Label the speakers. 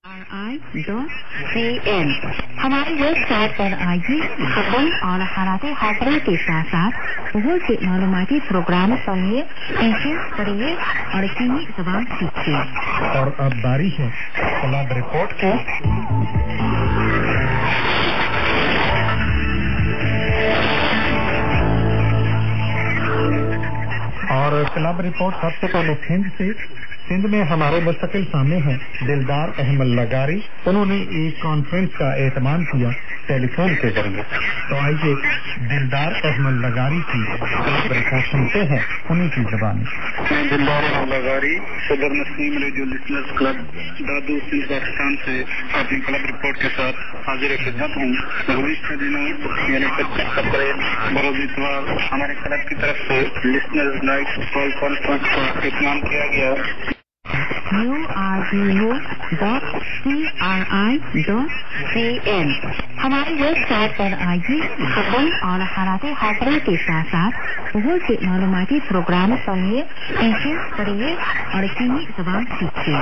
Speaker 1: RI.CN हमारी website पर आइए खबरों और हालात हासिल के साथ साथ बहुत से मालूमाती प्रोग्राम सुनिए, इंटरेस्ट करिए और चीनी जबान सीखिए।
Speaker 2: और अब बारी है क्लब रिपोर्ट की। और क्लब रिपोर्ट सबसे पहले सिंध में हमारे मुस्तकिल सामने हैं दिलदार अहमद लगारी। उन्होंने एक कॉन्फ्रेंस का एहतमाम किया टेलीफोन के जरिए। तो आइए दिलदार अहमद लगारी की क्लब रिपोर्ट सुनते हैं उन्हीं की ज़बान।
Speaker 3: दिलदार अहमद लगारी सदर नसीम रेडियो लिसनर्स क्लब दादू सिंध पाकिस्तान से अपनी क्लब रिपोर्ट के साथ हाजिर खिदमत हूँ। गुज़िश्ता दिनों यानी 25 अप्रैल बरोज़ इतवार हमारे क्लब की तरफ से लिसनर्स नाइट कॉल कॉन्फ्रेंस का एहतमाम किया गया।
Speaker 1: URBO.CRI.CN हमारी वेबसाइट पर आइए खबरों और हालात हासिल के साथ साथ बहुत से मालूमाती प्रोग्राम सुनिए, इंटरेस्ट करिए और चीनी जबान सीखिए।